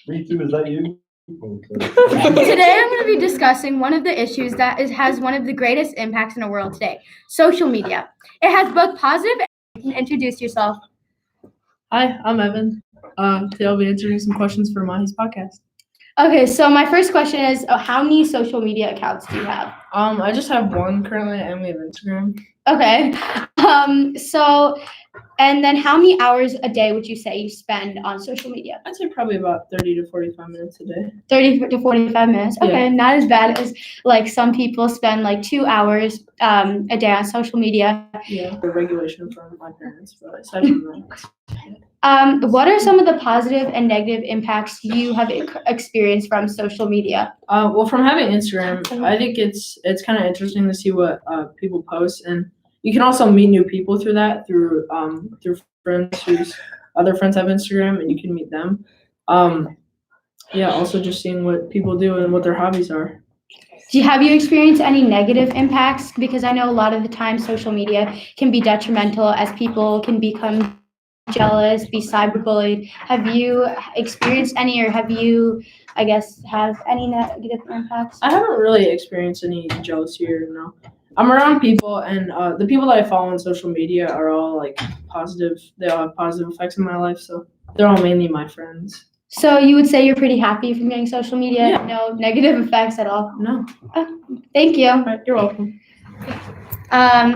Me too, is that you? Today I'm going to be discussing one of the issues that has one of the greatest impacts in the world today, social media. It has both positive and you can introduce yourself. Hi, I'm Evan. Today I'll be answering some questions for Mahi's podcast. Okay, so my first question is, how many social media accounts do you have? I just have one currently, and we have Instagram. Okay, and then how many hours a day would you say you spend on social media? I'd say probably about 30 to 45 minutes a day. 30 to 45 minutes. Okay, Yeah. Not as bad as like some people spend like 2 hours a day on social media. Yeah, the regulation from my parents, but aside from that. What are some of the positive and negative impacts you have experienced from social media? Well, from having Instagram, I think it's kind of interesting to see what people post, and you can also meet new people through that through friends whose other friends have Instagram, and you can meet them. Also just seeing what people do and what their hobbies are. Have you experienced any negative impacts? Because I know a lot of the time social media can be detrimental as people can become jealous, be cyberbullied. Have you experienced any, or have you, have any negative impacts? I haven't really experienced any jealousy or no. I'm around people, and the people that I follow on social media are all like positive. They all have positive effects in my life, so they're all mainly my friends. So you would say you're pretty happy from getting social media? Yeah. No negative effects at all? No. Oh, thank you. All right, you're welcome.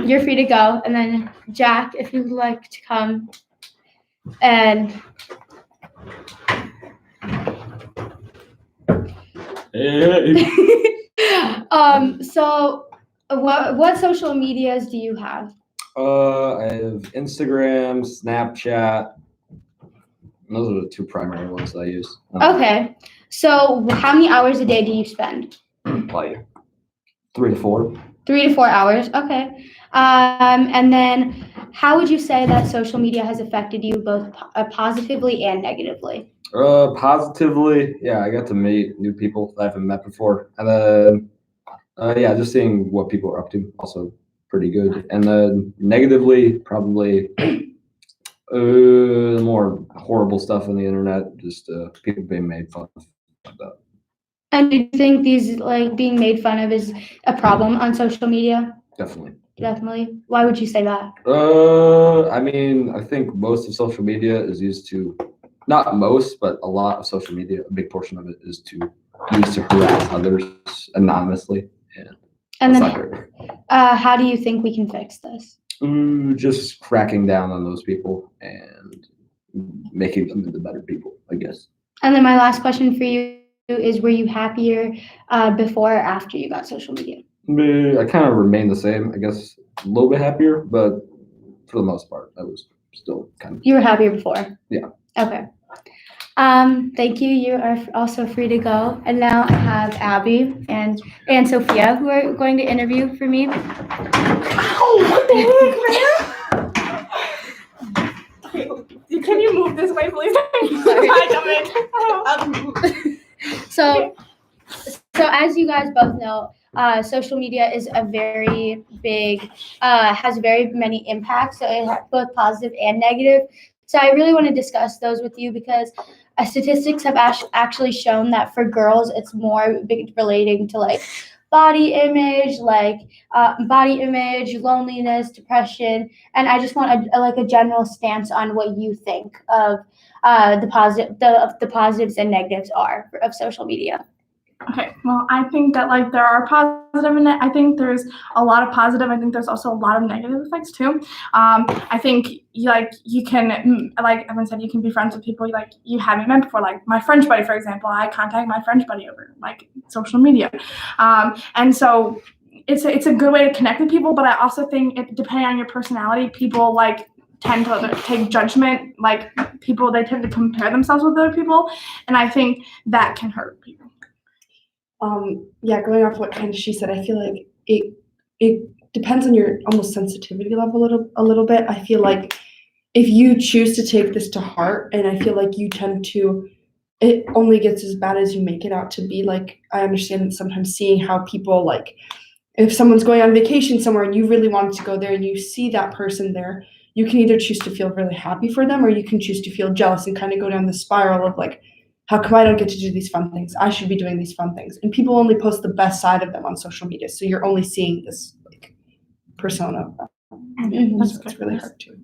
You're free to go, and then Jack, if you'd like to come and. Hey. So what social medias do you have? I have Instagram, Snapchat. Those are the two primary ones that I use. Okay. So how many hours a day do you spend? Like 3 to 4. 3 to 4 hours. Okay. And then how would you say that social media has affected you both positively and negatively? Positively, yeah, I got to meet new people that I haven't met before, and then just seeing what people are up to, also pretty good. And then negatively, probably more horrible stuff on the internet, just people being made fun of like that. And do you think these like being made fun of is a problem on social media? Definitely. Definitely. Why would you say that? I think most of social media is used to, not most, but a lot of social media, a big portion of it is used to harass others anonymously. And then, how do you think we can fix this? Just cracking down on those people and making them into better people, I guess. And then my last question for you is, were you happier before or after you got social media? I kind of remained the same, I guess, a little bit happier, but for the most part, I was still kind of. You were happier before? Yeah. Okay. Thank you. You are also free to go. And now I have Abby and Sophia who are going to interview for me. Ow, what the heck, man? Okay, can you move this way, please? So as you guys both know, social media is a very big, has very many impacts. So it has both positive and negative. So I really want to discuss those with you because statistics have actually shown that for girls, it's more relating to like body image, loneliness, depression, and I just want a general stance on what you think of the positives and negatives are of social media. Okay, well, I think that like there are positive and I think there's a lot of positive. I think there's also a lot of negative effects too. I think you can, like Evan said, you can be friends with people like you haven't met before. Like my French buddy, for example, I contact my French buddy over like social media, and so it's a good way to connect with people. But I also think depending on your personality, people like tend to take judgment. Like people, they tend to compare themselves with other people, and I think that can hurt people. Going off what kind of she said, I feel like it depends on your almost sensitivity level a little bit. I feel like if you choose to take this to heart, and I feel like you tend to, it only gets as bad as you make it out to be. Like I understand sometimes seeing how people like, if someone's going on vacation somewhere and you really wanted to go there and you see that person there, you can either choose to feel really happy for them or you can choose to feel jealous and kind of go down the spiral of like how come I don't get to do these fun things? I should be doing these fun things. And people only post the best side of them on social media. So you're only seeing this like persona of them. Mhm. So it's really hard to.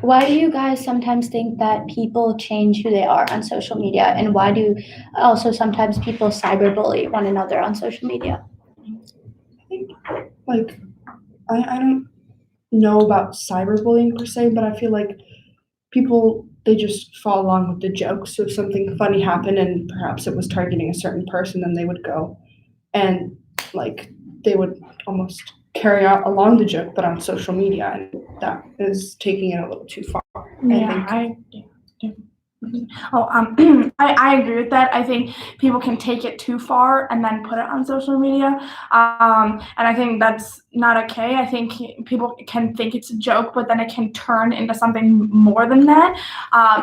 Why do you guys sometimes think that people change who they are on social media, and why do also sometimes people cyberbully one another on social media? I think like I don't know about cyberbullying per se, but I feel like people they just follow along with the joke. So if something funny happened and perhaps it was targeting a certain person, then they would go and like they would almost carry out along the joke, but on social media, and that is taking it a little too far. I think. I agree with that. I think people can take it too far and then put it on social media. And I think that's not okay. I think people can think it's a joke, but then it can turn into something more than that.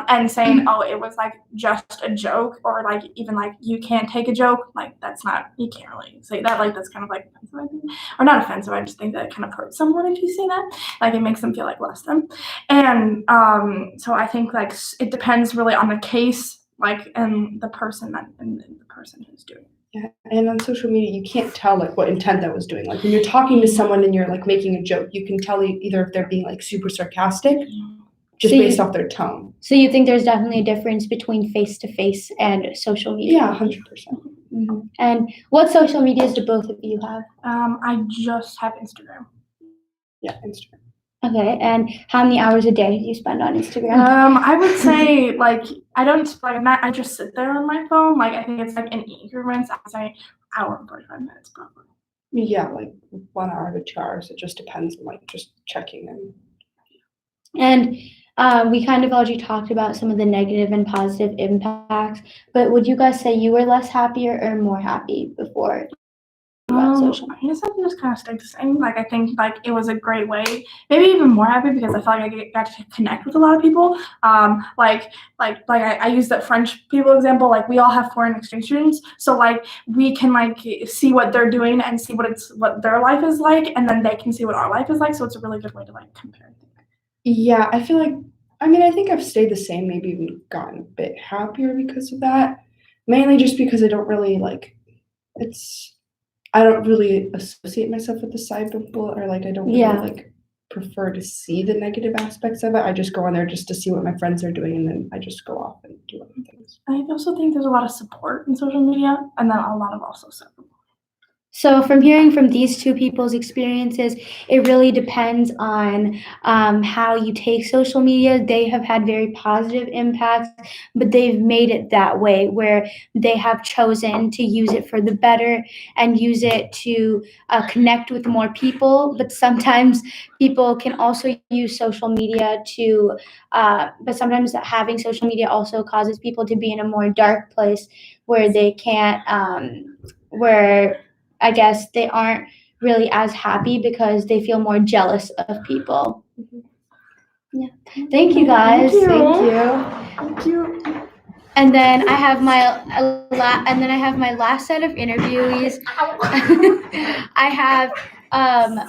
And saying, oh, it was like just a joke, or like even like you can't take a joke, like that's not, you can't really say that. Like that's kind of like offensive, I think. Or not offensive, I just think that it kind of hurts someone if you say that. Like it makes them feel like less than. And so I think like it depends really on the case, like and the person and the person who's doing it. Yeah, and on social media, you can't tell like what intent that was doing. Like when you're talking to someone and you're like making a joke, you can tell either if they're being like super sarcastic, just So based off their tone. So you think there's definitely a difference between face-to-face and social media? Yeah, 100%. Mm-hmm. And what social medias do both of you have? I just have Instagram. Yeah, Instagram. Okay, and how many hours a day do you spend on Instagram? I would say like I don't like not. I just sit there on my phone. Like I think it's like in increments. I'd say hour and 45 minutes probably. Yeah, like 1 hour to 2 hours. It just depends on like just checking them. And we kind of already talked about some of the negative and positive impacts, but would you guys say you were less happier or more happy before? I guess I just kind of stayed the same. Like I think like it was a great way, maybe even more happy because I felt like I got to connect with a lot of people. Like I use that French people example. Like we all have foreign exchange students, so like we can like see what they're doing and see what their life is like, and then they can see what our life is like. So it's a really good way to like compare things. Yeah, I feel like I think I've stayed the same, maybe even gotten a bit happier because of that. Mainly just because I don't really like I don't really associate myself with the cyberbullying, or like I don't really like prefer to see the negative aspects of it. I just go on there just to see what my friends are doing, and then I just go off and do other things. I also think there's a lot of support in social media, and then a lot of also cyberbullying. So from hearing from these two people's experiences, it really depends on how you take social media. They have had very positive impacts, but they've made it that way where they have chosen to use it for the better and use it to connect with more people. But sometimes people can also use social media but sometimes having social media also causes people to be in a more dark place where they can't, where I guess they aren't really as happy because they feel more jealous of people. Yeah. Thank you guys. Thank you. And then I have my last set of interviewees. I have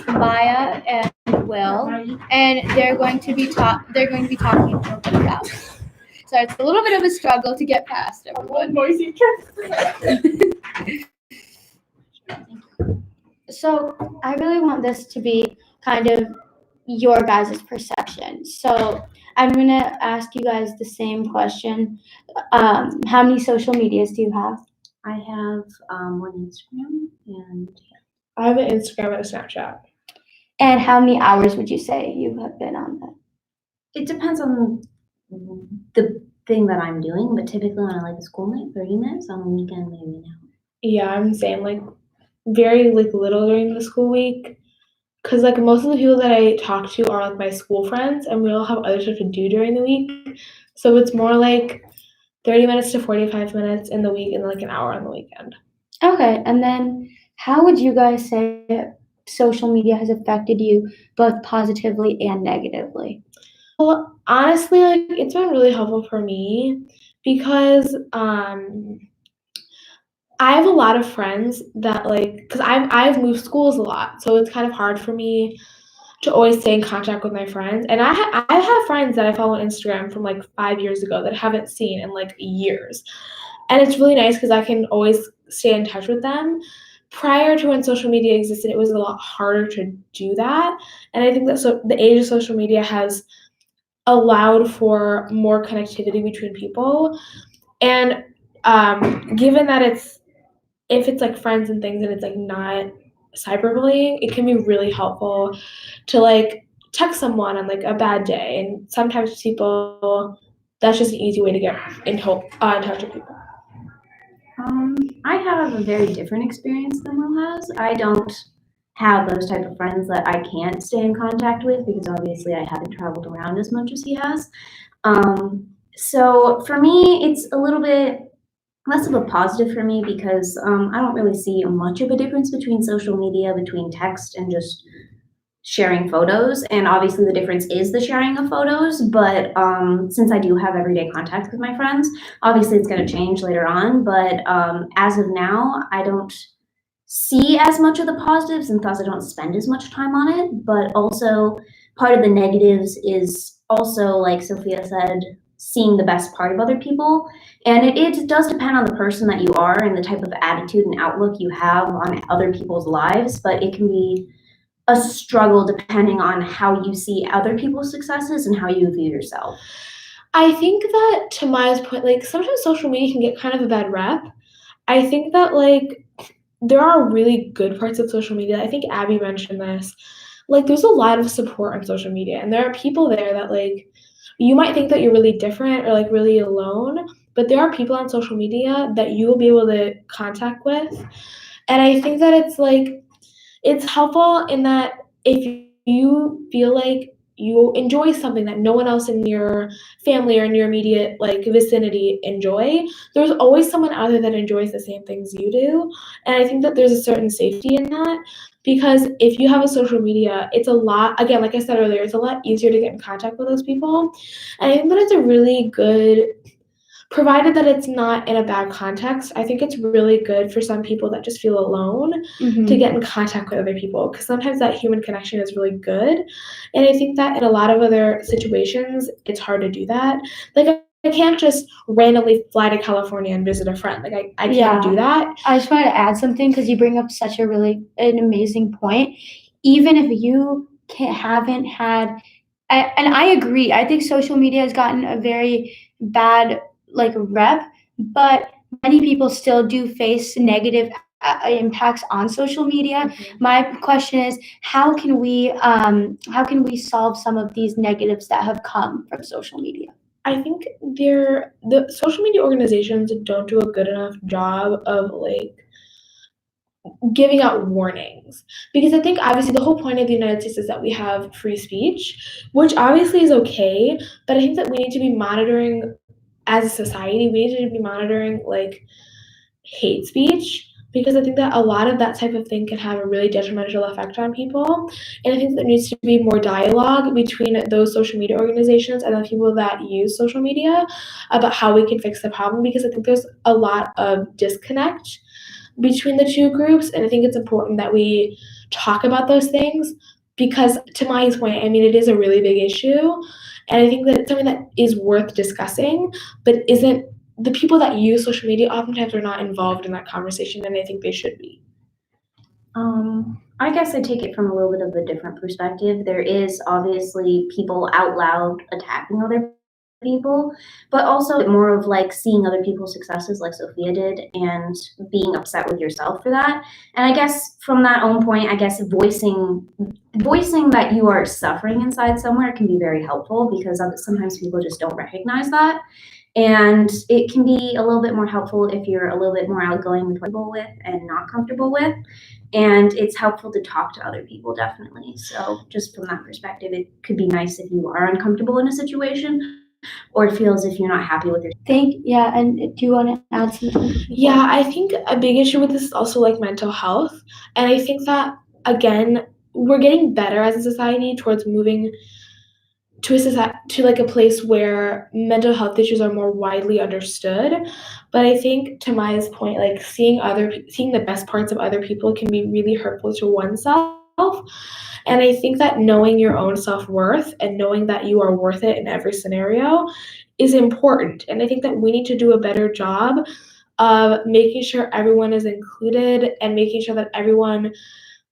Maya and Will, and they're going to be talking a little bit about. So it's a little bit of a struggle to get past everyone. Noisy So I really want this to be kind of your guys' perception. So I'm going to ask you guys the same question. How many social medias do you have? I have one Instagram and I have an Instagram and a Snapchat. And how many hours would you say you have been on that? it depends on the thing that I'm doing, but typically on like a school night, 30 minutes, on a weekend, maybe an hour. Yeah, I'm saying like very like little during the school week. Cause like most of the people that I talk to are like my school friends, and we all have other stuff to do during the week. So it's more like 30 minutes to 45 minutes in the week and like an hour on the weekend. Okay, and then how would you guys say social media has affected you both positively and negatively? Well, honestly, like it's been really helpful for me because I have a lot of friends that like, cause I've moved schools a lot, so it's kind of hard for me. to always stay in contact with my friends. And I have friends that I follow on Instagram from like 5 years ago that I haven't seen in like years. And it's really nice because I can always stay in touch with them. Prior to when social media existed, it was a lot harder to do that. And I think that the age of social media has allowed for more connectivity between people. And given that if it's like friends and things and it's like not cyberbullying, it can be really helpful to like text someone on like a bad day. And sometimes people, that's just an easy way to get in touch with people. I have a very different experience than Will has. I don't have those type of friends that I can't stay in contact with because obviously I haven't traveled around as much as he has. So for me, it's a little bit less of a positive for me because I don't really see much of a difference between social media, between text and just sharing photos. And obviously the difference is the sharing of photos, but since I do have everyday contact with my friends, obviously it's going to change later on. But as of now, I don't see as much of the positives and thus I don't spend as much time on it. But also part of the negatives is also, like Sophia said, seeing the best part of other people. And it does depend on the person that you are and the type of attitude and outlook you have on other people's lives, but it can be a struggle depending on how you see other people's successes and how you view yourself. I think that to Maya's point, like sometimes social media can get kind of a bad rep. I think that like there are really good parts of social media. I think Abby mentioned this. Like there's a lot of support on social media and there are people there that like you might think that you're really different or like really alone, but there are people on social media that you will be able to contact with. And I think that it's like it's helpful in that if you feel like you enjoy something that no one else in your family or in your immediate like vicinity enjoy, there's always someone out there that enjoys the same things you do. And I think that there's a certain safety in that because if you have a social media, it's a lot, again, like I said earlier, it's a lot easier to get in contact with those people. And I think that it's a really good, provided that it's not in a bad context, I think it's really good for some people that just feel alone to get in contact with other people because sometimes that human connection is really good. And I think that in a lot of other situations, it's hard to do that. Like I can't just randomly fly to California and visit a friend. Like I can't do that. I just wanted to add something because you bring up such an amazing point. Even if you haven't had, and I agree, I think social media has gotten a very bad like rep, but many people still do face negative impacts on social media. My question is, how can we solve some of these negatives that have come from social media? I think the social media organizations don't do a good enough job of like giving out warnings because I think obviously the whole point of the United States is that we have free speech, which obviously is okay, but I think that we need to be monitoring as a society, we need to be monitoring like hate speech because I think that a lot of that type of thing can have a really detrimental effect on people. And I think there needs to be more dialogue between those social media organizations and the people that use social media about how we can fix the problem because I think there's a lot of disconnect between the two groups. And I think it's important that we talk about those things because to Mahi's point, I mean, it is a really big issue. And I think that it's something that is worth discussing, but isn't the people that use social media oftentimes are not involved in that conversation, and I think they should be. I guess I take it from a little bit of a different perspective. There is obviously people out loud attacking other people, but also more of like seeing other people's successes like Sophia did and being upset with yourself for that. And I guess from that own point, I guess voicing that you are suffering inside somewhere can be very helpful because sometimes people just don't recognize that. And it can be a little bit more helpful if you're a little bit more outgoing with people with and not comfortable with. And it's helpful to talk to other people, definitely. So just from that perspective, it could be nice if you are uncomfortable in a situation or feel as if you're not happy with your And do you want to add something? Yeah, I think a big issue with this is also like mental health. And I think that, again, we're getting better as a society towards moving to like a place where mental health issues are more widely understood. But I think to Maya's point, like seeing the best parts of other people can be really hurtful to oneself. And I think that knowing your own self-worth and knowing that you are worth it in every scenario is important. And I think that we need to do a better job of making sure everyone is included and making sure that everyone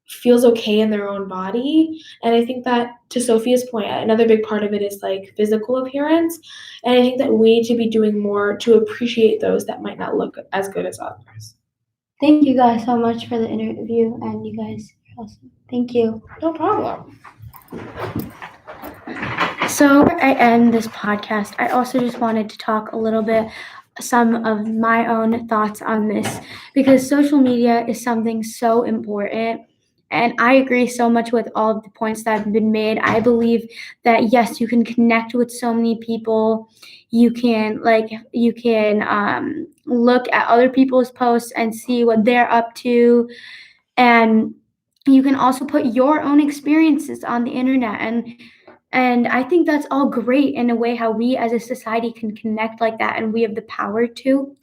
feels okay in their own body. And I think that, to Sophia's point, another big part of it is like physical appearance. And I think that we need to be doing more to appreciate those that might not look as good as others. Thank you guys so much for the interview, and you guys are awesome. Thank you. No problem. So before I end this podcast, I also just wanted to talk a little bit some of my own thoughts on this, because social media is something so important. And I agree so much with all of the points that have been made. I believe that yes, you can connect with so many people. You can look at other people's posts and see what they're up to, and you can also put your own experiences on the internet, and I think that's all great in a way how we as a society can connect like that, and we have the power to.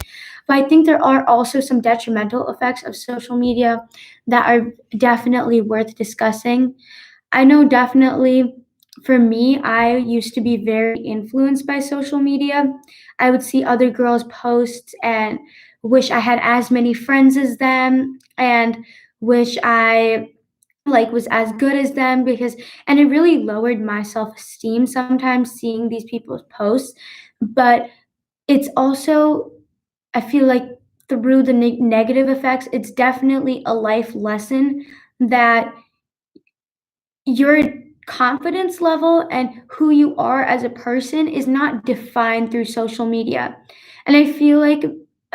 But I think there are also some detrimental effects of social media that are definitely worth discussing. I know definitely for me, I used to be very influenced by social media. I would see other girls' posts and wish I had as many friends as them, and wish I was as good as them, because and it really lowered my self-esteem sometimes seeing these people's posts. But it's also, I feel like, through the negative effects, it's definitely a life lesson that your confidence level and who you are as a person is not defined through social media. And I feel like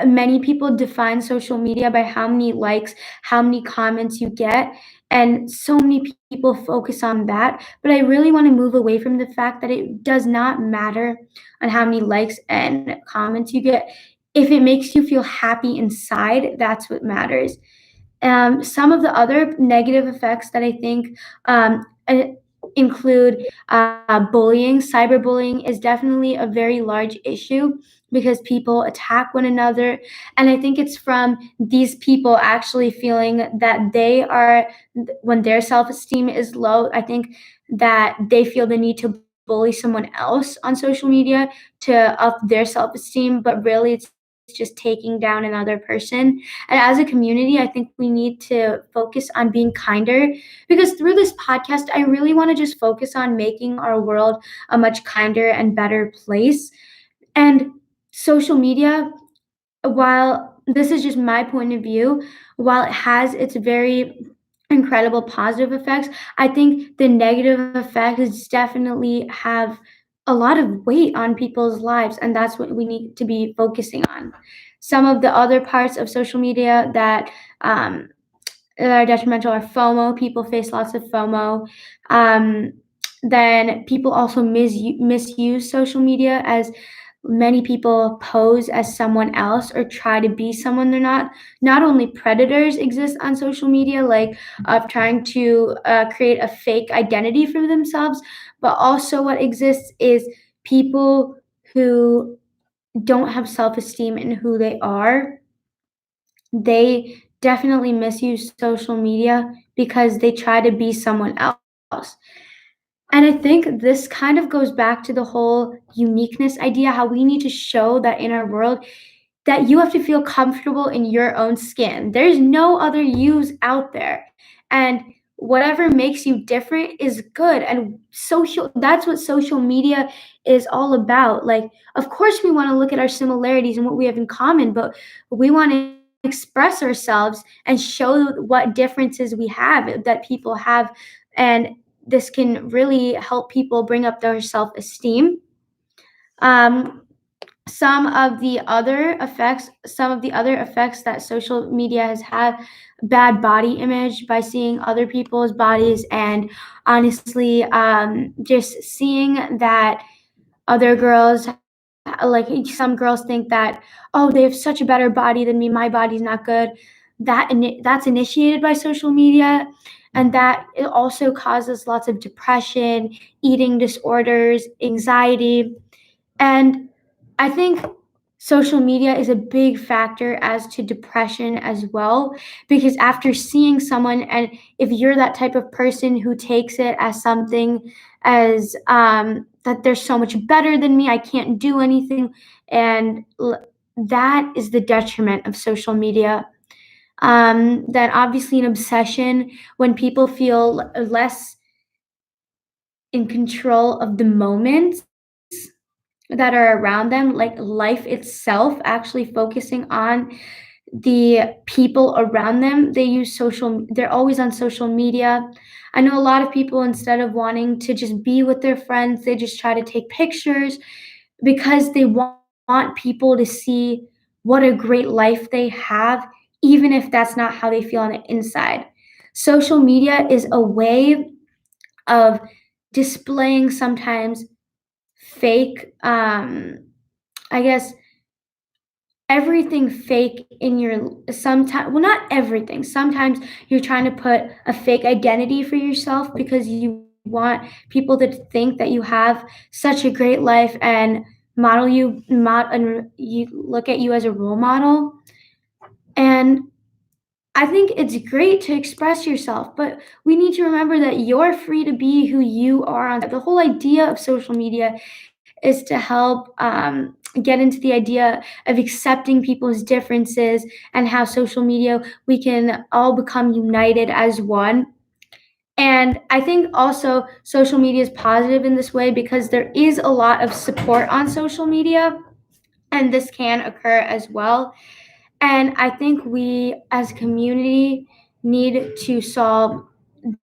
many people define social media by how many likes, how many comments you get, and so many people focus on that. But I really want to move away from the fact that it does not matter on how many likes and comments you get. If it makes you feel happy inside, that's what matters. Some of the other negative effects that I think uh, include bullying. Cyberbullying is definitely a very large issue because people attack one another. And I think it's from these people actually feeling that they are, when their self esteem is low, I think that they feel the need to bully someone else on social media to up their self esteem, but really it's just taking down another person. And as a community, I think we need to focus on being kinder, because through this podcast, I really want to just focus on making our world a much kinder and better place. And social media, while this is just my point of view, while it has its very incredible positive effects, I think the negative effects definitely have a lot of weight on people's lives, and that's what we need to be focusing on. Some of the other parts of social media that are detrimental are FOMO. People face lots of FOMO. Then people also misuse social media, as many people pose as someone else or try to be someone they're not. Not only predators exist on social media, like of trying to create a fake identity for themselves, but also what exists is people who don't have self-esteem in who they are. They definitely misuse social media because they try to be someone else. And I think this kind of goes back to the whole uniqueness idea, how we need to show that in our world that you have to feel comfortable in your own skin. There's no other yous out there. And whatever makes you different is good. And that's what social media is all about. Like, of course we want to look at our similarities and what we have in common, but we want to express ourselves and show what differences we have that people have. And this can really help people bring up their self-esteem. Some of the other effects that social media has had: bad body image by seeing other people's bodies, and honestly, just seeing that other girls, like some girls think that, oh, they have such a better body than me, my body's not good. That's initiated by social media, and that it also causes lots of depression, eating disorders, anxiety. And I think social media is a big factor as to depression as well, because after seeing someone, and if you're that type of person who takes it as something as that they're so much better than me, I can't do anything, and that is the detriment of social media. Then obviously an obsession, when people feel less in control of the moments that are around them, like life itself, actually focusing on the people around them. They're always on social media. I know a lot of people, instead of wanting to just be with their friends, they just try to take pictures because they want people to see what a great life they have, even if that's not how they feel on the inside. Social media is a way of displaying sometimes fake, I guess, everything fake in your, sometimes, well, not everything, sometimes you're trying to put a fake identity for yourself because you want people to think that you have such a great life and and you look at you as a role model. And I think it's great to express yourself, but we need to remember that you're free to be who you are. The whole idea of social media is to help get into the idea of accepting people's differences, and how social media, we can all become united as one. And I think also social media is positive in this way because there is a lot of support on social media, and this can occur as well. And I think we as a community need to solve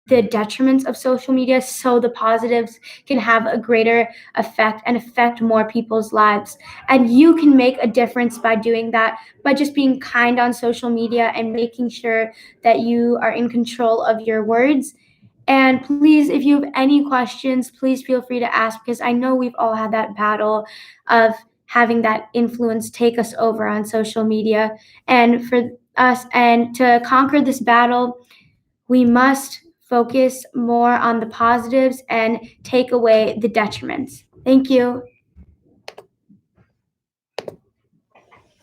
the detriments of social media so the positives can have a greater effect and affect more people's lives. And you can make a difference by doing that, by just being kind on social media and making sure that you are in control of your words. And please, if you have any questions, please feel free to ask, because I know we've all had that battle of having that influence take us over on social media. And for us, and to conquer this battle, we must focus more on the positives and take away the detriments. Thank you.